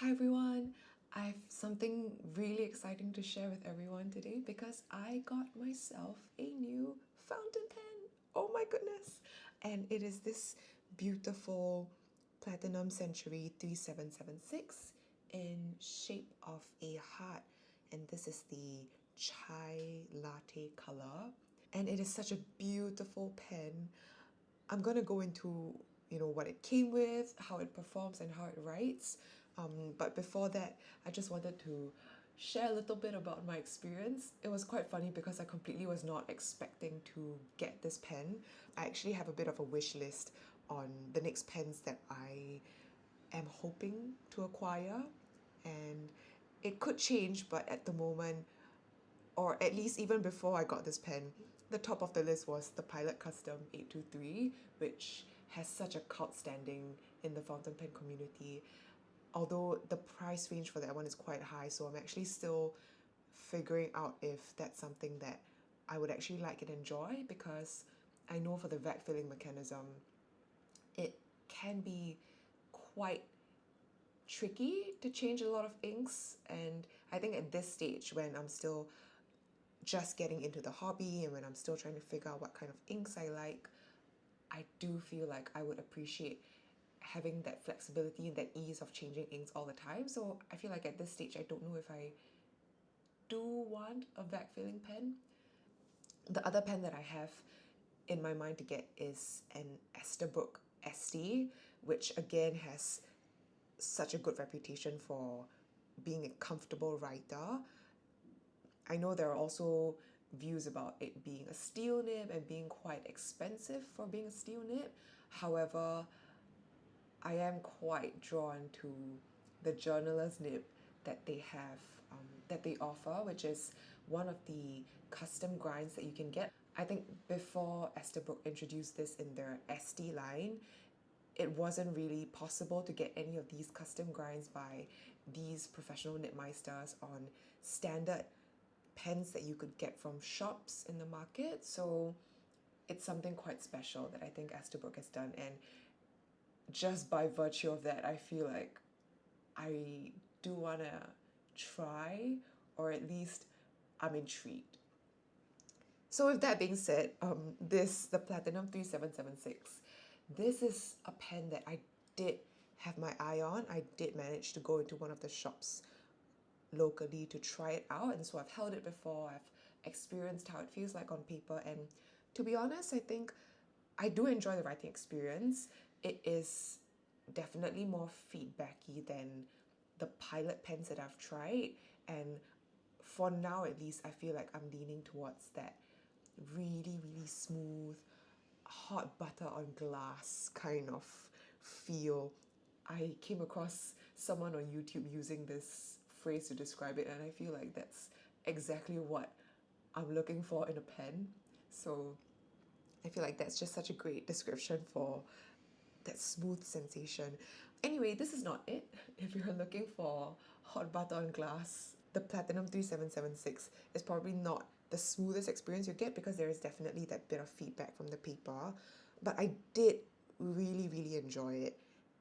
Hi everyone, I have something really exciting to share with everyone today because I got myself a new fountain pen. Oh my goodness! And it is this beautiful Platinum Century 3776 in shape of a heart. And this is the chai latte color. And it is such a beautiful pen. I'm gonna go into what it came with, how it performs, and how it writes. But before that, I just wanted to share a little bit about my experience. It was quite funny because I completely was not expecting to get this pen. I actually have a bit of a wish list on the next pens that I am hoping to acquire, and it could change, but at the moment, or at least even before I got this pen, the top of the list was the Pilot Custom 823, which has such a cult standing in the fountain pen community. Although the price range for that one is quite high, so I'm actually still figuring out if that's something that I would actually like and enjoy, because I know for the vac filling mechanism, it can be quite tricky to change a lot of inks. And I think at this stage, when I'm still just getting into the hobby and when I'm still trying to figure out what kind of inks I like, I do feel like I would appreciate having that flexibility and that ease of changing inks all the time. So I feel like at this stage, I don't know if I do want a vac filling pen. The other pen that I have in my mind to get is an Esterbrook ST, which again has such a good reputation for being a comfortable writer. I know there are also views about it being a steel nib and being quite expensive for being a steel nib. However, I am quite drawn to the journalist nib that they have, that they offer, which is one of the custom grinds that you can get. I think before Esterbrook introduced this in their ST line, it wasn't really possible to get any of these custom grinds by these professional nibmeisters on standard pens that you could get from shops in the market. So it's something quite special that I think Esterbrook has done. And just by virtue of that, I feel like I do want to try, or at least I'm intrigued. So with that being said, the Platinum 3776, this is a pen that I did have my eye on. I did manage to go into one of the shops locally to try it out, and so I've held it before. I've experienced how it feels like on paper, and to be honest, I think I do enjoy the writing experience. It is definitely more feedbacky than the Pilot pens that I've tried, and for now at least, I feel like I'm leaning towards that really smooth hot butter on glass kind of feel. I came across someone on YouTube using this phrase to describe it, and I feel like that's exactly what I'm looking for in a pen. So I feel like that's just such a great description for that smooth sensation. Anyway, this is not it. If you're looking for hot butter on glass, the Platinum 3776 is probably not the smoothest experience you get, because there is definitely that bit of feedback from the paper. But I did really enjoy it.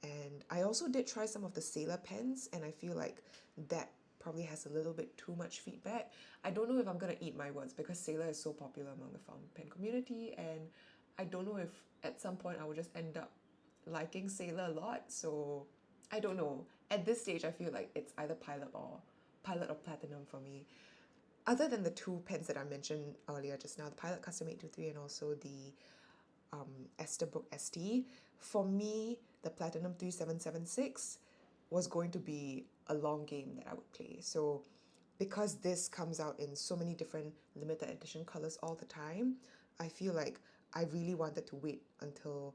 And I also did try some of the Sailor pens, and I feel like that probably has a little bit too much feedback. I don't know if I'm gonna eat my words, because Sailor is so popular among the fountain pen community, and I don't know if at some point I will just end up liking Sailor a lot. So I don't know. At this stage, I feel like it's either Pilot or Platinum for me. Other than the two pens that I mentioned earlier just now, the Pilot Custom 823 and also the Esterbrook ST, for me, the Platinum 3776 was going to be a long game that I would play. So because this comes out in so many different limited edition colors all the time, I feel like I really wanted to wait until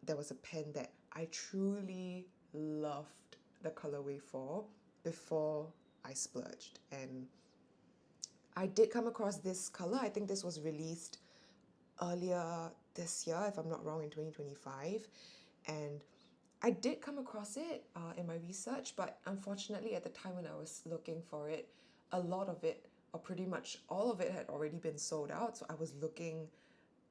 there was a pen that I truly loved the colorway for before I splurged. And I did come across this color. I think this was released earlier this year, if I'm not wrong, in 2025. And I did come across it in my research, but unfortunately, at the time when I was looking for it, a lot of it, or pretty much all of it, had already been sold out. So I was looking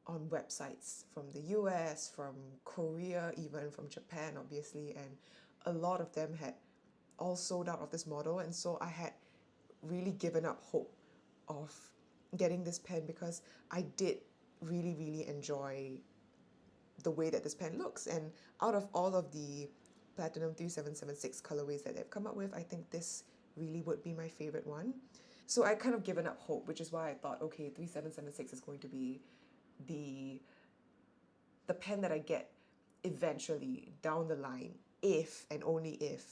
on websites from the US, from Korea, even from Japan, obviously, and a lot of them had all sold out of this model, and so I had really given up hope of getting this pen because I did really enjoy the way that this pen looks. And out of all of the Platinum 3776 colorways that they've come up with, I think this really would be my favorite one. So I kind of given up hope, which is why I thought, okay, 3776 is going to be the the pen that I get eventually down the line, if and only if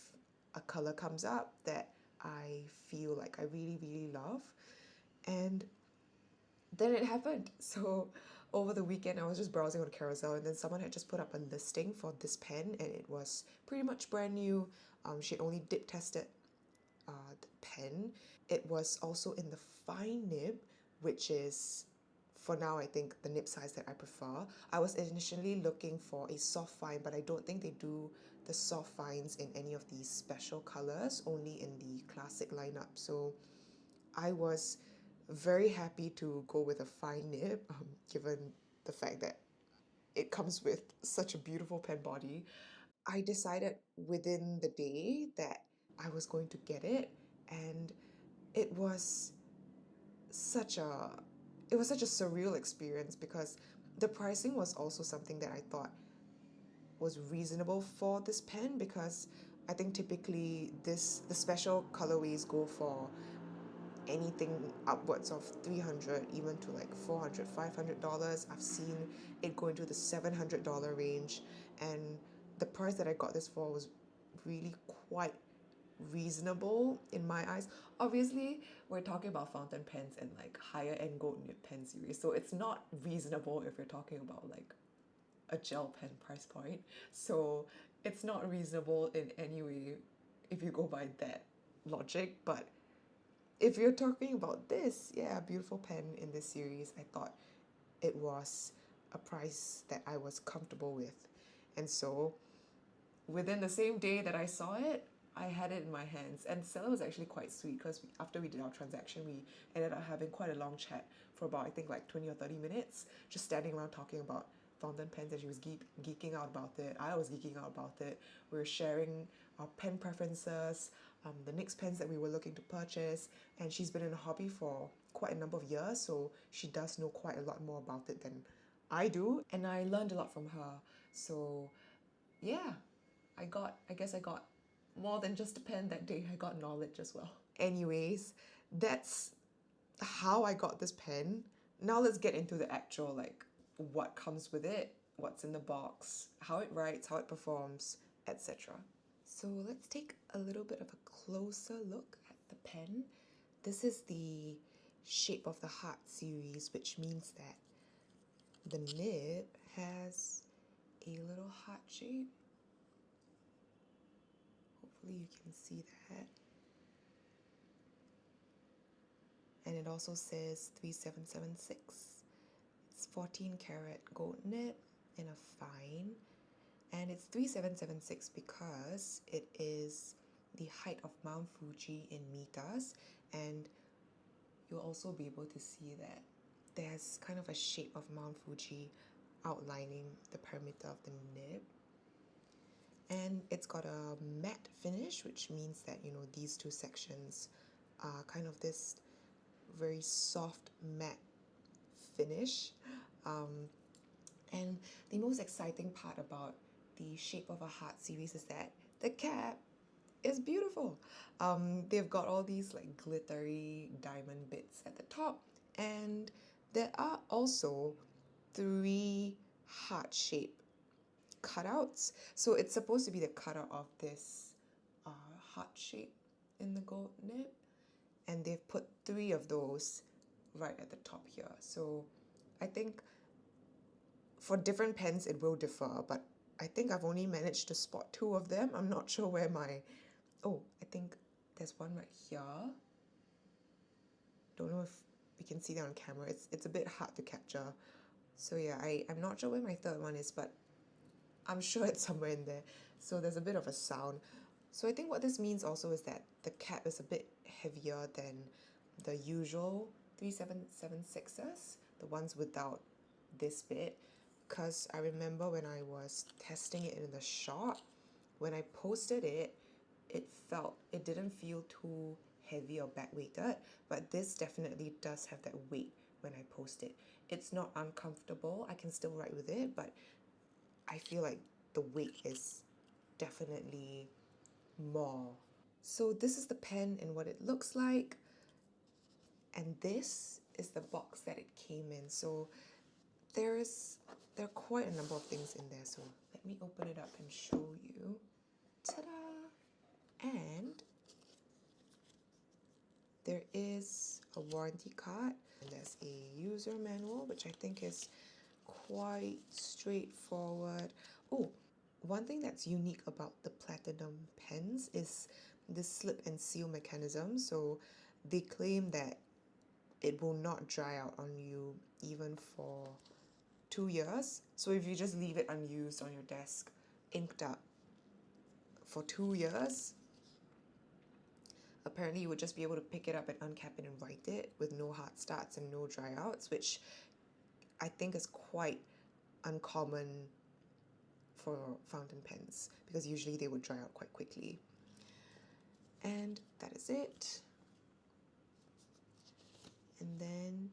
a color comes up that I feel like I really love. And then it happened. So over the weekend, I was just browsing on Carousel, and then someone had just put up a listing for this pen, and it was pretty much brand new. She only dip tested the pen. It was also in the fine nib, which is for now I think the nib size that I prefer. I was initially looking for a soft fine, but I don't think they do the soft fines in any of these special colors, only in the classic lineup. So I was very happy to go with a fine nib, given the fact that it comes with such a beautiful pen body. I decided within the day that I was going to get it, and it was such a it was such a surreal experience because the pricing was also something that I thought was reasonable for this pen, because I think typically the special colorways go for anything upwards of 300, even to like 400, $500. I've seen it go into the $700 range, and the price that I got this for was really quite reasonable in my eyes. Obviously, we're talking about fountain pens and like higher end gold nib pen series, so it's not reasonable if you're talking about like a gel pen price point. So it's not reasonable in any way if you go by that logic. But if you're talking about this, yeah, beautiful pen in this series, I thought it was a price that I was comfortable with. And so within the same day that I saw it, I had it in my hands. And seller was actually quite sweet because after we did our transaction, we ended up having quite a long chat for about, I think, like 20 or 30 minutes, just standing around talking about fountain pens, and she was geeking out about it. I was geeking out about it. We were sharing our pen preferences, the next pens that we were looking to purchase. And she's been in the hobby for quite a number of years, so she does know quite a lot more about it than I do. And I learned a lot from her. So yeah, I guess I got more than just a pen that day. I got knowledge as well. Anyways, that's how I got this pen. Now let's get into the actual, like, what comes with it, what's in the box, how it writes, how it performs, etc. So let's take a little bit of a closer look at the pen. This is the Shape of the Heart series, which means that the nib has a little heart shape. Hopefully you can see that. And it also says 3776. It's 14 karat gold nib in a fine. And it's 3776 because it is the height of Mount Fuji in meters. And you'll also be able to see that there's kind of a shape of Mount Fuji outlining the perimeter of the nib. And it's got a matte finish, which means that, you know, these two sections are kind of this very soft matte finish. And the most exciting part about the Shape of a Heart series is that the cap is beautiful. They've got all these like glittery diamond bits at the top, and there are also 3 heart shape cutouts. So it's supposed to be the cutout of this heart shape in the gold nib, and they've put 3 of those right at the top here. So I think for different pens it will differ, but I think I've only managed to spot 2 of them. I'm not sure where my... Oh, I think there's one right here. Don't know if we can see that on camera. It's a bit hard to capture. So yeah, I'm not sure where my third one is, but I'm sure it's somewhere in there. So there's a bit of a sound. So I think what this means also is that the cap is a bit heavier than the usual 3776s, the ones without this bit. Because I remember when I was testing it in the shop, when I posted it, it didn't feel too heavy or back weighted, but this definitely does have that weight when I post it. It's not uncomfortable, I can still write with it, but I feel like the weight is definitely more. So this is the pen and what it looks like, and this is the box that it came in. So there are quite a number of things in there, so let me open it up and show you. Ta-da! And there is a warranty card, and there's a user manual, which I think is quite straightforward. Oh, one thing that's unique about the platinum pens is the slip and seal mechanism. So they claim that it will not dry out on you even for 2 years. So if you just leave it unused on your desk, inked up for 2 years, apparently you would just be able to pick it up and uncap it and write it with no hard starts and no dry outs, which I think is quite uncommon for fountain pens because usually they would dry out quite quickly. And that is it. And then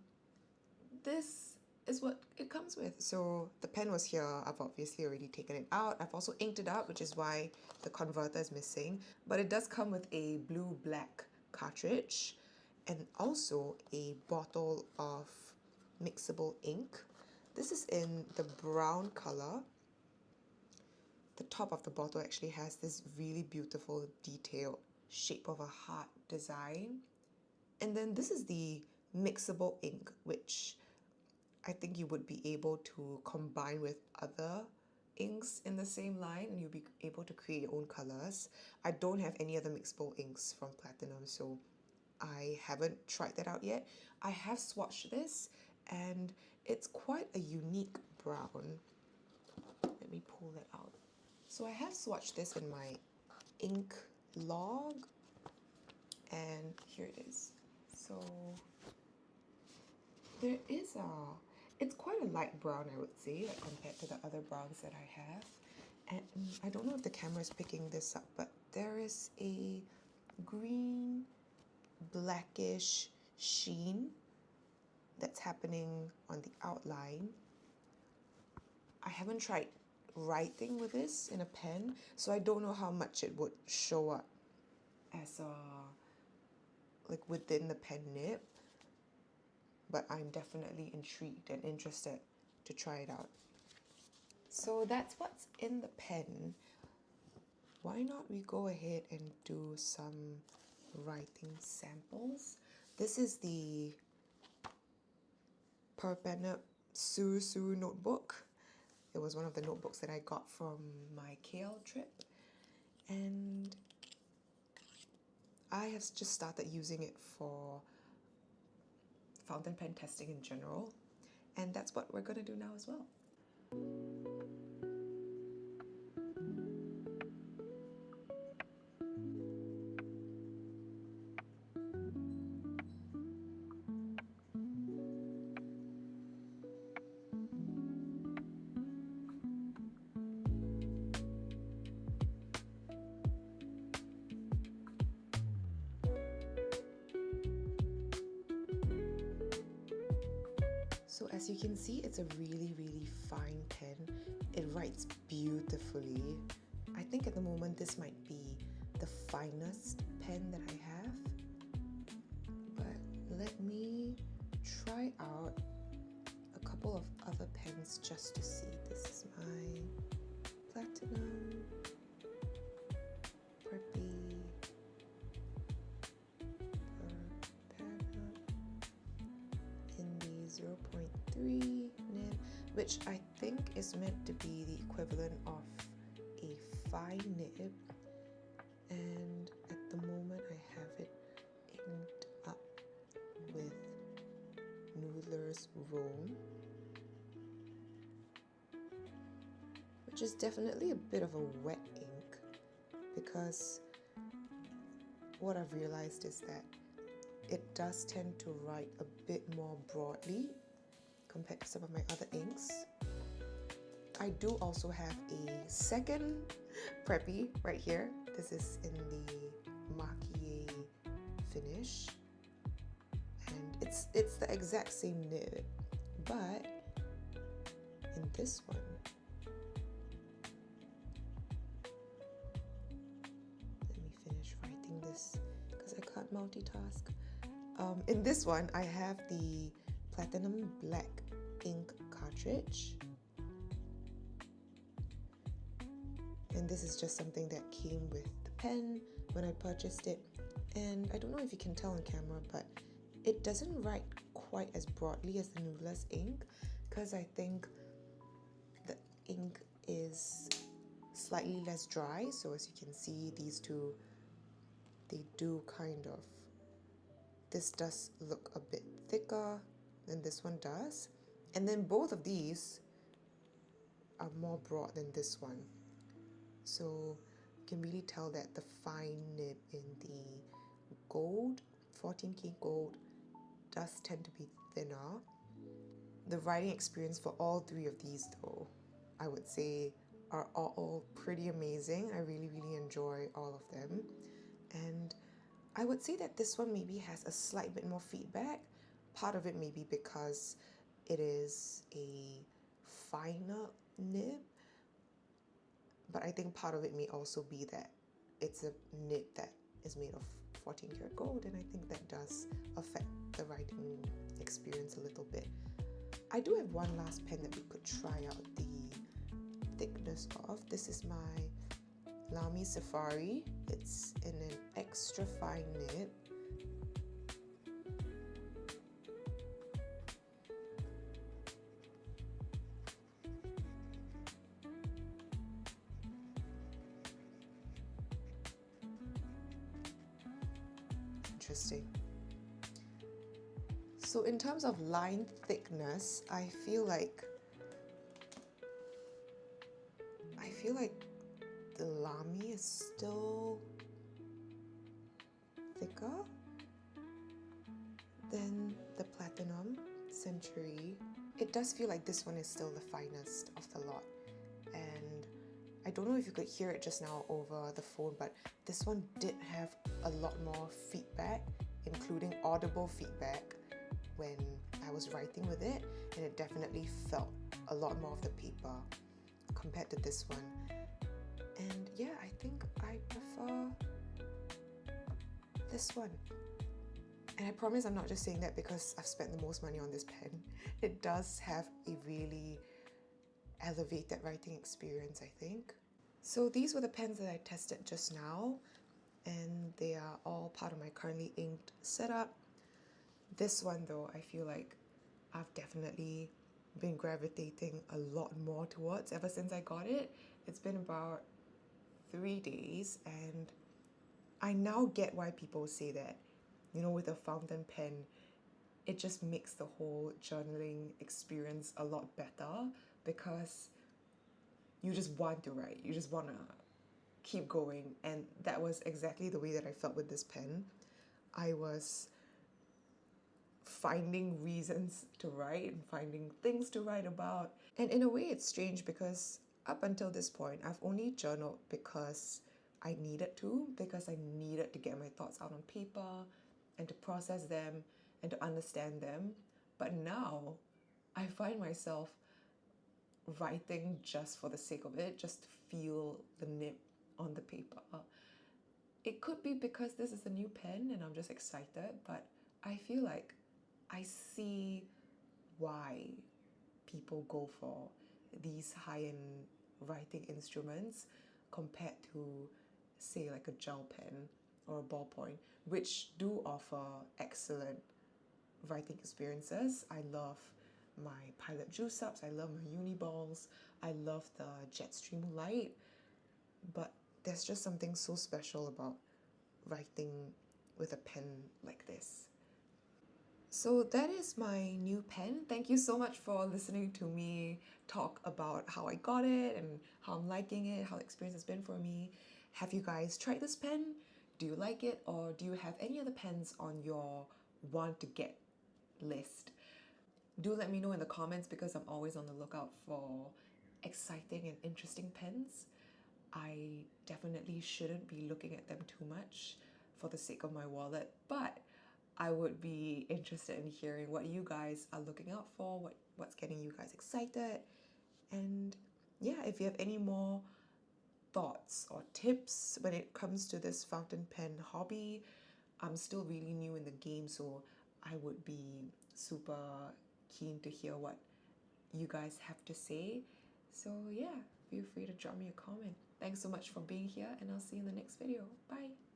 this is what it comes with. So the pen was here. I've obviously already taken it out. I've also inked it up, which is why the converter is missing. But it does come with a blue-black cartridge and also a bottle of mixable ink. This is in the brown color. The top of the bottle actually has this really beautiful detailed shape of a heart design. And then this is the mixable ink, which I think you would be able to combine with other inks in the same line and you'll be able to create your own colors. I don't have any other mixable inks from Platinum, so I haven't tried that out yet. I have swatched this and it's quite a unique brown. Let me pull that out. So I have swatched this in my ink log and here it is. So there is it's quite a light brown, I would say, like compared to the other browns that I have. And I don't know if the camera is picking this up, but there is a green, blackish sheen that's happening on the outline. I haven't tried writing with this in a pen, so I don't know how much it would show up as like within the pen nib, but I'm definitely intrigued and interested to try it out. So that's what's in the pen. Why not we go ahead and do some writing samples? This is the Perpenip Su notebook. It was one of the notebooks that I got from my KL trip, and I have just started using it for fountain pen testing in general, and that's what we're gonna do now as well. So as you can see, it's a really, really fine pen. It writes beautifully. I think at the moment this might be the finest pen that I have. But let me try out a couple of other pens just to see. This is my Platinum, Preppy, in the 0.3 nib, which I think is meant to be the equivalent of a fine nib, and at the moment I have it inked up with Noodler's Rome, which is definitely a bit of a wet ink, because what I've realized is that it does tend to write a bit more broadly compared to some of my other inks. I do also have a second Preppy right here, This is in the maki finish, and it's the exact same nib, but in this one, let me finish writing this because I can't multitask. In this one, I have the platinum black ink cartridge, and this is just something that came with the pen when I purchased it. And I don't know if you can tell on camera, but it doesn't write quite as broadly as the Noodler's ink, because I think the ink is slightly less dry. So as you can see, these two, they do kind of, this does look a bit thicker than this one does. And then both of these are more broad than this one. So you can really tell that the fine nib in the gold, 14K gold, does tend to be thinner. The writing experience for all three of these, though, I would say are all pretty amazing. I really enjoy all of them. And I would say that this one maybe has a slight bit more feedback. Part of it may be because it is a finer nib, but I think part of it may also be that it's a nib that is made of 14 karat gold, and I think that does affect the writing experience a little bit. I do have one last pen that we could try out the thickness of. This is my Lamy Safari. It's in an extra fine nib. Interesting. So in terms of line thickness, I feel like the Lamy is still thicker than the Platinum Century. It does feel like this one is still the finest of the lot. And I don't know if you could hear it just now over the phone, but this one did have a lot more feedback, including audible feedback when I was writing with it, and it definitely felt a lot more of the paper compared to this one. And yeah, I think I prefer this one. And I promise I'm not just saying that because I've spent the most money on this pen. It does have a really elevated writing experience, I think. So these were the pens that I tested just now, and they are all part of my currently inked setup. This one though, I feel like I've definitely been gravitating a lot more towards ever since I got it. It's been about 3 days, and I now get why people say that, you know, with a fountain pen, it just makes the whole journaling experience a lot better, because you just want to write, you just want to keep going. And that was exactly the way that I felt with this pen. I was finding reasons to write and finding things to write about. And in a way, it's strange because up until this point, I've only journaled because I needed to, because I needed to get my thoughts out on paper and to process them and to understand them. But now I find myself writing just for the sake of it, just to feel the nib on the paper. It could be because this is a new pen and I'm just excited, but I feel like I see why people go for these high-end writing instruments compared to, say, like a gel pen or a ballpoint, which do offer excellent writing experiences. I love my Pilot Juice Ups, I love my Uni Balls, I love the Jetstream Light, but there's just something so special about writing with a pen like this. So that is my new pen. Thank you so much for listening to me talk about how I got it and how I'm liking it, how the experience has been for me. Have you guys tried this pen? Do you like it, or do you have any other pens on your want to get list? Do let me know in the comments, because I'm always on the lookout for exciting and interesting pens. I definitely shouldn't be looking at them too much for the sake of my wallet, but I would be interested in hearing what you guys are looking out for, what's getting you guys excited. And yeah, if you have any more thoughts or tips when it comes to this fountain pen hobby, I'm still really new in the game, so I would be super keen to hear what you guys have to say. So yeah, feel free to drop me a comment. Thanks so much for being here, and I'll see you in the next video. Bye.